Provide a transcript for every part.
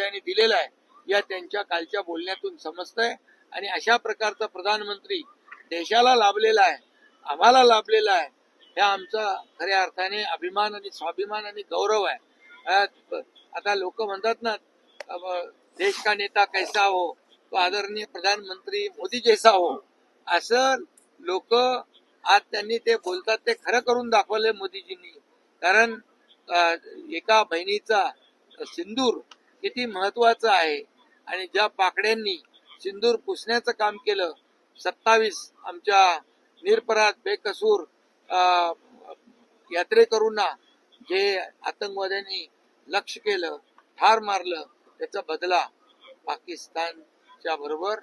महोदयांनी दिलेला आहे या त्यांच्या कालच्या बोलण्यातून समजतंय। आणि अशा प्रकारचा प्रधानमंत्री देशाला लाभलेला आहे, आम्हाला लाभलेला आहे, हे आमचा खऱ्या अर्थाने अभिमान आणि स्वाभिमान आणि गौरव आहे। आता लोक म्हणतात ना, देश का नेता कैसा हो तो आदरणीय प्रधानमंत्री मोदी जैसा हो, असं लोक आज त्यांनी ते बोलतात ते खरं करून दाखवले मोदीजींनी। कारण एका बहिणीचा सिंदूर किती महत्वाचा आहे आणि ज्या पाकड्यांनी सिंदूर पुसण्याचं काम केलं, 27 आमच्या निरपराध बेकसूर यात्रेकरूंना जे आतंकवाद्यांनी लक्ष केलं, ठार मारलं, त्याचा बदला पाकिस्तानच्या बरोबर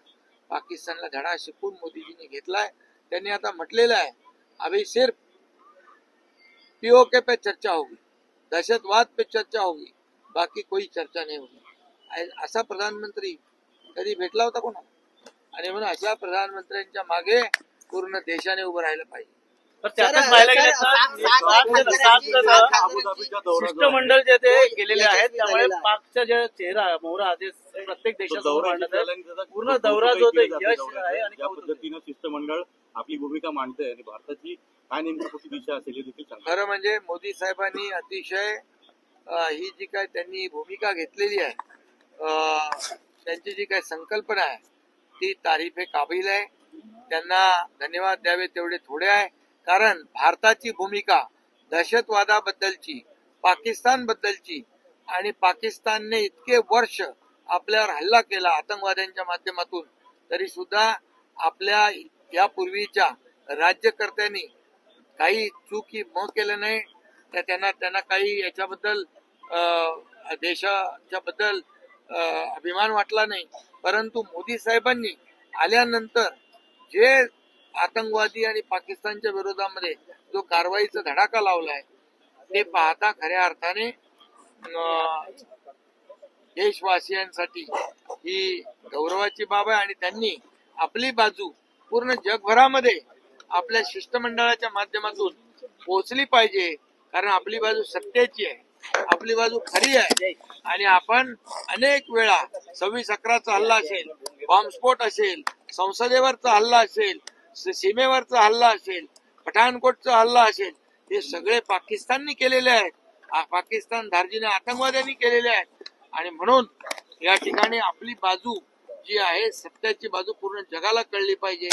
पाकिस्तानला धडा शिकून मोदीजींनी घेतलाय। त्यांनी आता म्हटलेलं आहे अभी सिर्फ पीओके पे चर्चा होगी, दहशतवाद पे चर्चा होगी, बाकी कोई चर्चा नहीं होगी। असा प्रधानमंत्री कधी भेटला होता कोणा? आणि म्हणून अशा प्रधानमंत्र्यांच्या मागे पूर्ण देशाने उभं राहिलं पाहिजे। शिष्टमंडळ जे ते गेलेले आहेत त्यामुळे पाकचा जे चेहरा मोहरा ते प्रत्येक देशात पूर्ण दौरा जो ते यश आहे आणि या पद्धतीनं शिष्टमंडळ आपली भूमिका मांडते आणि भारताची काय नेमकी कुठली दिशा असेल हे देखील सांगतात। खरं म्हणजे मोदी साहेबांनी अतिशय ही जी काय त्यांनी भूमिका घेतलेली आहे, त्यांची जी काय संकल्पना आहे ती तारीफे काबिल आहे। त्यांना धन्यवाद द्यावे तेवढे थोडे आहे। कारण भारताची भूमिका दहशतवादाबद्दलची, पाकिस्तान बद्दलची आणि पाकिस्तानने इतके वर्ष आपल्यावर हल्ला केला आतंकवाद्यांच्या माध्यमातून, तरी सुद्धा आपल्या यापूर्वीच्या राज्यकर्त्यांनी काही चूकी न केलं नाही, तर त्यांना काही याच्याबद्दल देशाच्या बद्दल अभिमान वाटला नाही। परंतु मोदी साहेबांनी आल्यानंतर जे आतंकवादी आणि पाकिस्तानच्या विरोधामध्ये जो कारवाईचा धडाका लावलाय ते पाहता खऱ्या अर्थाने देशवासियांसाठी ही गौरवाची बाब आहे। आणि त्यांनी आपली बाजू पूर्ण जगभरामध्ये आपल्या शिष्टमंडळाच्या माध्यमातून पोहोचली पाहिजे। कारण आपली बाजू सत्याची आहे, आपली बाजू खरी आहे। आणि आपण अनेक वेळा 26/11चा हल्ला असेल, बॉम्बस्फोट असेल, संसदेवरचा हल्ला असेल, सीमेवरचा हल्ला असेल, पठाणकोटचा हल्ला असेल, हे सगळे पाकिस्तानने केलेले आहेत, पाकिस्तान धार्जिने आतंकवाद्यांनी केलेले आहेत। आणि म्हणून या ठिकाणी आपली बाजू जी आहे सत्याची बाजू पूर्ण जगाला कळली पाहिजे।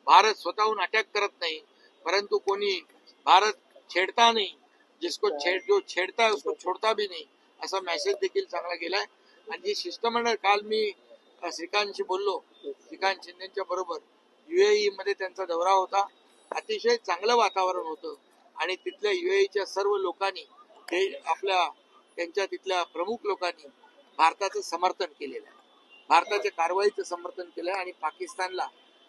भारत स्वतःहून अटॅक करत नाही, परंतु कोणी भारत छेडता नहीं, जो छेडता है उसको छोड़ता भी नहीं, असा मेसेज देखील चांगला गेलाय। आणि जी शिष्टमंडळ काल मी श्रीकांतशी बोललो, श्रीकांत शिंदेच्या बरोबर UAE मध्ये त्यांचा दौरा होता, अतिशय चांगलं वातावरण होतं आणि तिथल्या UAEच्या सर्व लोकांनी त्यांच्या तिथल्या प्रमुख लोकांनी भारताचं समर्थन केलेलं आहे, भारताच्या कारवाईचं समर्थन केलं आहे आणि पाकिस्तानला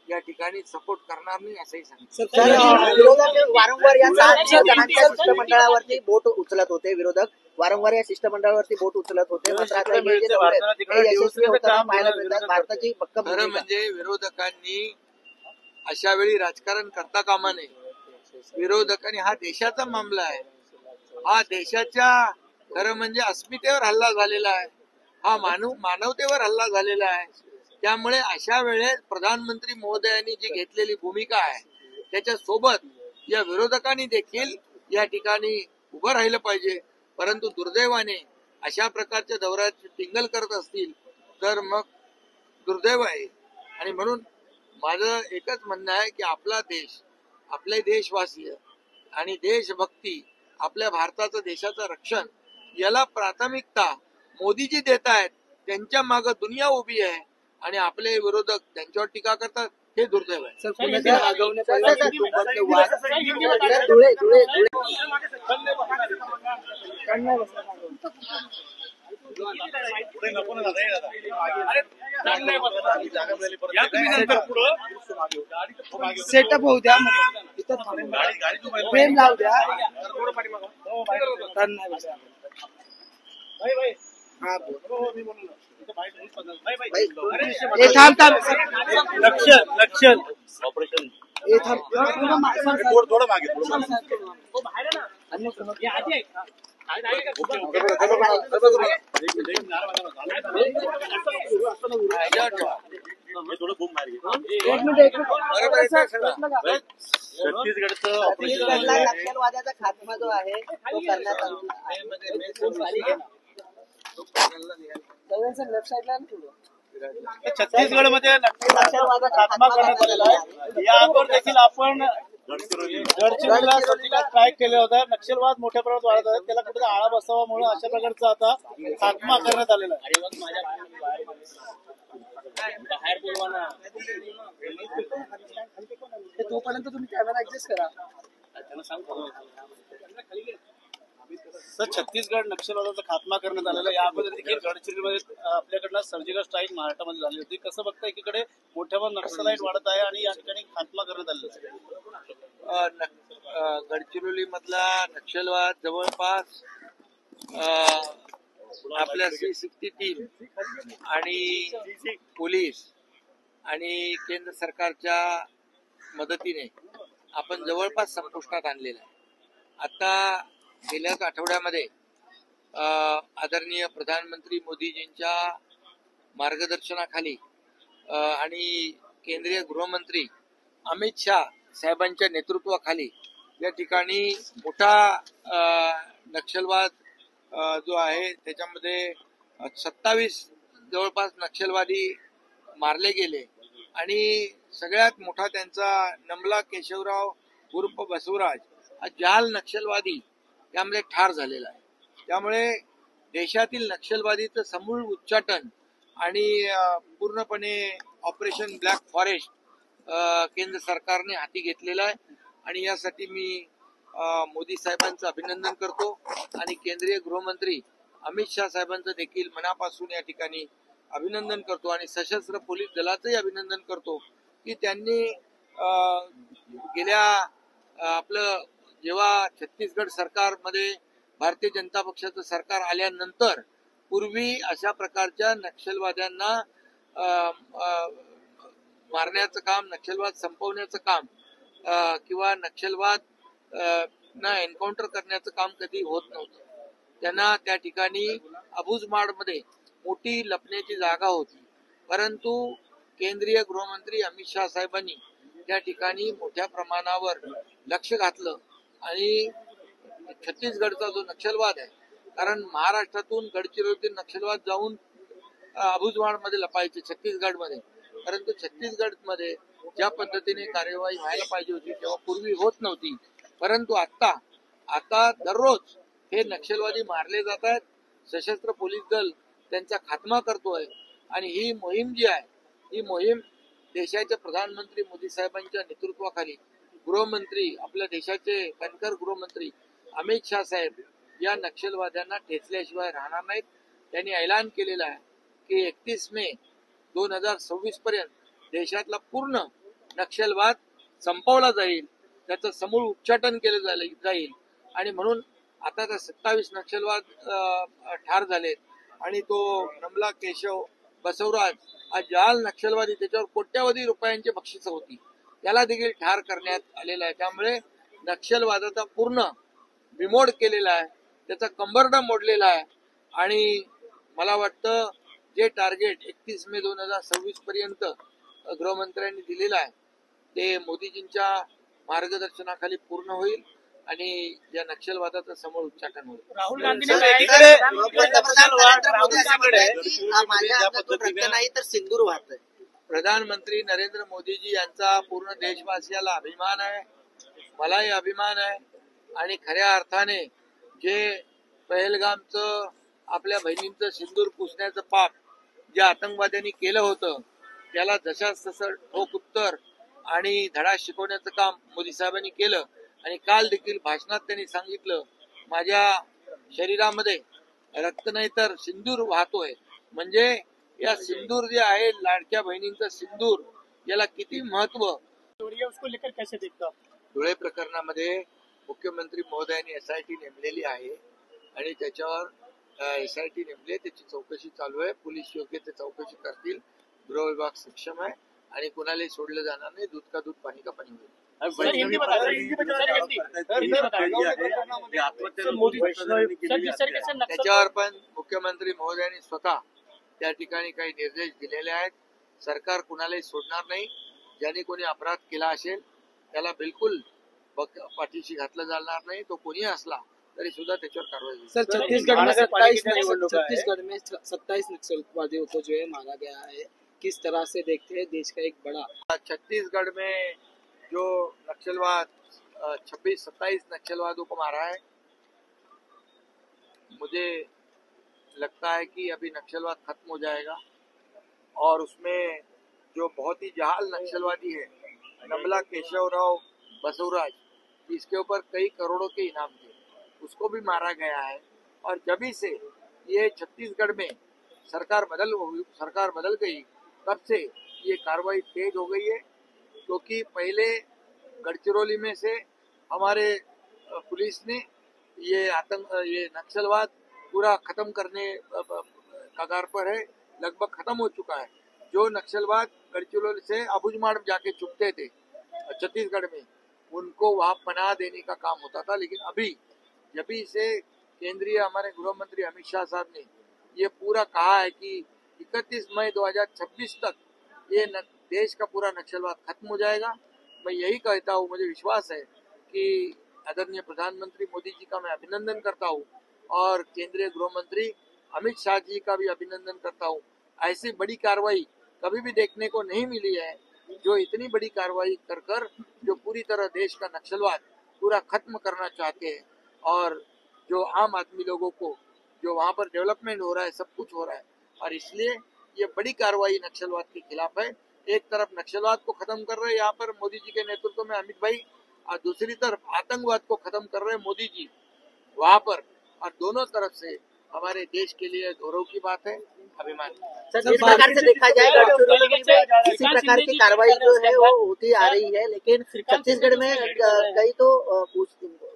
या ठिकाणी सपोर्ट करणार नाही असंही सांगितलं। विरोधक वारंवार या 7 जणांच्या शिष्टमंडळावरती बोट उचलत होते, विरोधक वारंवार या शिष्टमंडळावरती बोट उचलत होते, मात्र आता हे जे दौरे यशस्वी होताना पाहायला मिळतात। भारताची भक्कम खरं म्हणजे विरोधकांनी अशा वेळी राजकारण करता कामा नये। विरोधकांनी हा देशाचा मामला आहे, हा देशाच्या खरं म्हणजे अस्मितेवर हल्ला झालेला आहे, हा मानवतेवर हल्ला झालेला आहे। त्यामुळे अशा वेळेस प्रधानमंत्री महोदयांनी जी घेतलेली भूमिका आहे त्याच्या सोबत या विरोधकांनी देखील या ठिकाणी उभं राहिलं पाहिजे। परंतु दुर्दैवाने अशा प्रकारच्या दौऱ्याची टिंगल करत असतील तर मग दुर्दैव आहे। आणि म्हणून माझं एकच म्हणणं आहे की आपला देश, आपले देशवासी आणि देशभक्ती, आपल्या भारताचं देशाचं रक्षण याला प्राथमिकता मोदीजी देत आहेत। त्यांच्या मागे दुनिया उभी आहे आणि आपले विरोधक त्यांच्यावर टीका करतात, हे दुर्दैव आहे। सेटअप होऊ द्या, फ्रेम लावू द्या। लक्षण ऑपरेशन थोडं मागे थोडं बूम बाहेर घे. बरोबर आहे ते सगळं. छत्तीसगडचं ऑपरेशन छत्तीसगडला नक्षलवादाचा खात्मा जो आहे तो करण्यात आलेला आहे. छत्तीसगडमध्ये नक्षलवादाचा खात्मा करण्यात आलेला आहे. या अगोदर देखील आपण गडचिरोलीला सर्जिकल स्ट्राईक केले होते. नक्षलवाद मोठ्या प्रमाणात वाढत आहे, त्याला कुठे आळा बसावा म्हणून अशा प्रकारचा आता खात्मा करण्यात आलेला आहे. तोपर्यंत तुम्ही कॅमेरा ऍडजस्ट करा. सर, छत्तीसगड नक्षलवादाचा खात्मा करण्यात आलेला आहे. या अगोदर देखील गडचिरोलीमध्ये आपल्याकडनं सर्जिकल स्ट्राईक महाराष्ट्रामध्ये झाली होती. कसं बघता, एकीकडे मोठ्या प्रमाणात नक्षलाईट वाढत आहे आणि या ठिकाणी खात्मा करण्यात आलेला आहे. गडचिरोली मधला नक्षलवाद जवळपास आपल्या C60 टीम आणि पोलीस आणि केंद्र सरकारच्या मदतीने आपण जवळपास संपुष्टात आणलेला आहे. आता गेल्याच आठवड्यामध्ये आदरणीय प्रधानमंत्री मोदीजींच्या मार्गदर्शनाखाली आणि केंद्रीय गृहमंत्री अमित शाह साहेबांच्या नेतृत्वाखाली या ठिकाणी मोठा नक्षलवाद जो आहे त्याच्यामध्ये 27 जवळपास नक्षलवादी मारले गेले आणि सगळ्यात मोठा त्यांचा नमला केशवराव उर्फ बसवराज हा जाल नक्षलवादी यामध्ये ठार झालेला आहे. त्यामुळे देशातील नक्षलवादीचं समूळ उच्चाटन आणि पूर्णपणे ऑपरेशन ब्लॅक फॉरेस्ट केंद्र सरकारने हाती घेतलेला आहे आणि यासाठी मी मोदी साहेबांचं अभिनंदन करतो आणि केंद्रीय गृहमंत्री अमित शाह साहेबांचं देखील मनापासून या ठिकाणी अभिनंदन करतो आणि सशस्त्र पोलीस दलाचंही अभिनंदन करतो की त्यांनी गेल्या आपलं जेव्हा छत्तीसगड सरकारमध्ये भारतीय जनता पक्षाचं सरकार आल्यानंतर पूर्वी अशा प्रकारच्या नक्षलवाद्यांना मारण्याचं काम, नक्षलवाद संपवण्याचं काम किंवा नक्षलवाद ना एन्काउंटर करण्याचं काम कधी होत नव्हतं. त्यांना त्या ठिकाणी अबुजमाडमध्ये मोठी लपण्याची जागा होती, परंतु केंद्रीय गृहमंत्री अमित शाह साहेबांनी त्या ठिकाणी मोठ्या प्रमाणावर लक्ष घातलं आणि छत्तीसगडचा जो नक्षलवाद आहे, कारण महाराष्ट्रातून गडचिरोलीतील नक्षलवाद जाऊन अबुजमाडमध्ये लपायचे छत्तीसगडमध्ये, परंतु छत्तीसगडमध्ये ज्या पद्धतीने कार्यवाही व्हायला पाहिजे होती तेव्हा पूर्वी होत नव्हती. परंतु आता दररोज हे नक्षलवादी मारले जात आहेत. सशस्त्र पोलीस दल त्यांचा खात्मा करतोय आणि ही मोहीम जी आहे ही मोहीम देशाचे प्रधानमंत्री मोदी साहेबांच्या नेतृत्वाखाली गृहमंत्री आपल्या देशाचे कणखर गृहमंत्री अमित शाह साहेब या नक्षलवाद्यांना ठेचल्याशिवाय राहणार नाहीत. त्यांनी ऐलान केलेला आहे की 31 मे 2026 पर्यंत देशातला पूर्ण नक्षलवाद संपवला जाईल, त्याचं समूळ उच्चाटन केलं जाईल आणि म्हणून आता तर 27 नक्षलवाद ठार झालेत आणि तो नमला केशव बसवराज हा जाल नक्षलवादी, त्याच्यावर कोट्यावधी रुपयांची बक्षिसं होती, त्याला देखील ठार करण्यात आलेला आहे. त्यामुळे नक्षलवादाचा पूर्ण बिमोड केलेला आहे, त्याचा कंबरडा मोडलेला आहे आणि मला वाटतं जे टार्गेट 31 मे 2026 पर्यंत गृहमंत्र्यांनी दिलेलं आहे ते मोदीजींच्या मार्गदर्शनाखाली पूर्ण होईल आणि या नक्षलवादाचं समोर उच्चाटन होईल. राहुल नाही तर सिंदूर वाहतोय. प्रधानमंत्री नरेंद्र मोदीजी यांचा पूर्ण देशवासियाला अभिमान आहे, मलाही अभिमान आहे आणि खऱ्या अर्थाने जे पहलगामचं आपल्या बहिणींचं सिंदूर पुसण्याचं पाप ज्या आतंकवाद्यांनी केलं होतं त्याला जशाच तसं ठोक उत्तर आणि धडा शिकवण्याचं काम मोदी साहेबांनी केलं. आणि काल देखील भाषणात त्यांनी सांगितलं माझ्या शरीरामध्ये रक्त नाही तर सिंदूर वाहतोय. म्हणजे या सिंदूर जे आहे लाडक्या बहिणींचं सिंदूर याला किती महत्व. धुळे प्रकरणामध्ये मुख्यमंत्री महोदयांनी SIT नेमलेली आहे आणि त्याच्यावर SIT नेमले, त्याची चौकशी चालू आहे. पोलीस योग्य ते चौकशी करतील, गृह विभाग सक्षम आहे आणि कुणालाही सोडलं जाणार नाही. दूध का दूध पाणी का पाणी होईल. सर, हिंदी बता रहे हैं, हिंदी बता रहे हैं, हिंदी बता रहे हैं। सर, मोदी सर, जिस तरीके से नक्सल त्याच्यावर पण मुख्यमंत्री महोदयांनी स्वतः त्या ठिकाणी काही निर्देश दिलेले आहेत. सरकार कुणालाही सोडणार नाही. ज्याने कोणी अपराध केला असेल त्याला बिलकुल पाठीशी घातलं जाणार नाही. तो कोणी असला तरी सुद्धा त्याच्यावर कारवाई होईल. सर छत्तीसगढ़ में महानगरपालिका की 27 निवडणूक है। छत्तीसगढ़ में 27 नक्सलवादियों को जो है मारा गया है. किस तरह से देखते हैं देश का एक बड़ा छत्तीसगढ़ में जो नक्सलवाद 26-27 नक्सलवादों को मारा है, मुझे लगता है कि अभी नक्सलवाद खत्म हो जाएगा. और उसमें जो बहुत ही जहाल नक्सलवादी है नमला केशवराव बसवराज, जिसके ऊपर कई करोड़ों के इनाम थे, उसको भी मारा गया है. और जब से ये छत्तीसगढ़ में सरकार बदल गई तब से ये कार्रवाई तेज हो गई है. क्योंकि पहले गढ़चिरौली में से हमारे पुलिस ने ये नक्सलवाद पूरा खत्म करने कगार पर है, लगभग खत्म हो चुका है. जो नक्सलवाद गढ़चिरौली से अबुझमाड़ जाके चुपते थे छत्तीसगढ़ में, उनको वहां पनाह देने का काम होता था. लेकिन अभी जब से केंद्रीय हमारे गृह मंत्री अमित शाह साहब ने ये पूरा कहा है कि 31 मई 2026 तक ये देश का पूरा नक्सलवाद खत्म हो जाएगा. मैं यही कहता हूँ, मुझे विश्वास है कि आदरणीय प्रधानमंत्री मोदी जी का मैं अभिनंदन करता हूँ और केंद्रीय गृह मंत्री अमित शाह जी का भी अभिनंदन करता हूँ. ऐसी बड़ी कार्रवाई कभी भी देखने को नहीं मिली है, जो इतनी बड़ी कार्रवाई कर जो पूरी तरह देश का नक्सलवाद पूरा खत्म करना चाहते हैं. और जो आम आदमी लोगों को जो वहाँ पर डेवलपमेंट हो रहा है, सब कुछ हो रहा है. और इसलिए ये बड़ी कार्रवाई नक्सलवाद के खिलाफ है. एक तरफ नक्सलवाद को खत्म कर रहे हैं यहाँ पर मोदी जी के नेतृत्व में अमित भाई, और दूसरी तरफ आतंकवाद को खत्म कर रहे हैं मोदी जी वहाँ पर. और दोनों तरफ से हमारे देश के लिए गौरव की बात है, अभिमान. सर, जिस प्रकार से देखा जाए गढ़चिरौली में इसी प्रकार की कार्रवाई जो है वो होती आ रही है, लेकिन छत्तीसगढ़ में कई तो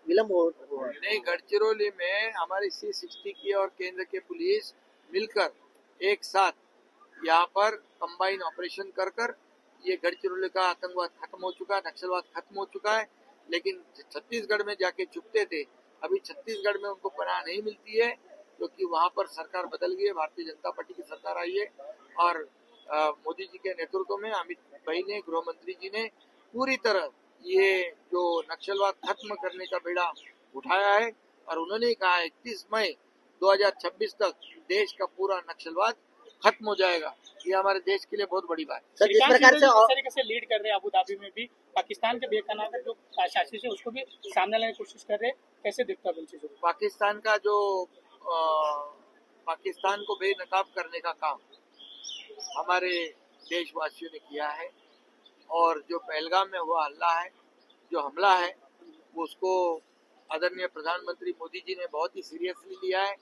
विलम्ब हो रहा है. नहीं, गढ़चिरौली में हमारी C60 की और केंद्र के पुलिस मिलकर एक साथ यहाँ पर कंबाइन ऑपरेशन कर ये गढ़चिरौली का आतंकवाद खत्म हो चुका है, नक्सलवाद खत्म हो चुका है. लेकिन छत्तीसगढ़ में जाके चुपते थे, अभी छत्तीसगढ़ में उनको पनाह नहीं मिलती है, क्योंकि वहाँ पर सरकार बदल गई है, भारतीय जनता पार्टी की सरकार आई है. और मोदी जी के नेतृत्व में अमित भाई ने, गृह मंत्री जी ने पूरी तरह ये जो नक्सलवाद खत्म करने का बेड़ा उठाया है. और उन्होंने कहा 31 मई 2026 तक देश का पूरा नक्सलवाद खत्म हो जाएगा. ये हमारे देश के लिए बहुत बड़ी बात है. सर, जिस प्रकार से जिस तरीके से लीड कर रहे हैं अबू धाबी में भी, पाकिस्तान के बेखनाक जो शासित है उसको भी सामने लाने की कोशिश कर रहे हैं, कैसे देखता है उन चीजों को? पाकिस्तान का जो पाकिस्तान को बेनकाब करने का काम हमारे देशवासियों ने किया है. और जो पहलगाम में हुआ हमला है उसको आदरणीय प्रधानमंत्री मोदी जी ने बहुत ही सीरियसली लिया है.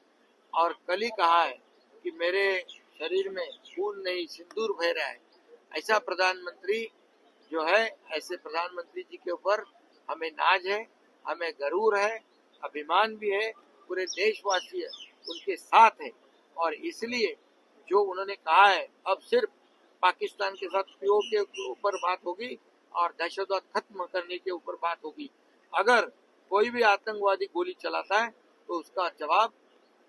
और कल ही कहा है कि मेरे शरीर में खून नहीं सिंदूर बह रहा है. ऐसा प्रधानमंत्री जो है, ऐसे प्रधानमंत्री जी के ऊपर हमें नाज है, हमें गर्व है, अभिमान भी है. पूरे देशवासी उनके साथ है. और इसलिए जो उन्होंने कहा है, अब सिर्फ पाकिस्तान के साथ पीओ के ऊपर बात होगी और दहशतवाद खत्म करने के ऊपर बात होगी. अगर कोई भी आतंकवादी गोली चलाता है तो उसका जवाब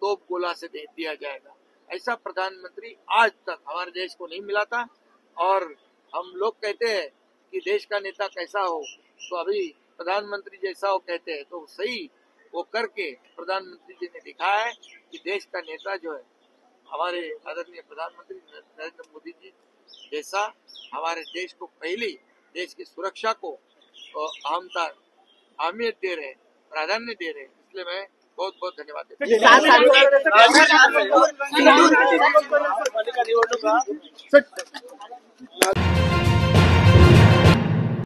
तोप गोला से दे दिया जाएगा. ऐसा प्रधानमंत्री आज तक हमारे देश को नहीं मिला था. और हम लोग कहते हैं कि देश का नेता कैसा हो, तो अभी प्रधानमंत्री जैसा हो कहते हैं, तो सही वो करके प्रधानमंत्री जी ने दिखाया है कि देश का नेता जो है हमारे आदरणीय प्रधानमंत्री नरेंद्र मोदी जी जैसा हमारे देश को पहली देश की सुरक्षा को अहमियत दे रहे, प्राधान्य दे रहे. इसलिए मैं बहुत बहुत धन्यवाद देता हूं. महानगरपालिका निवडणूक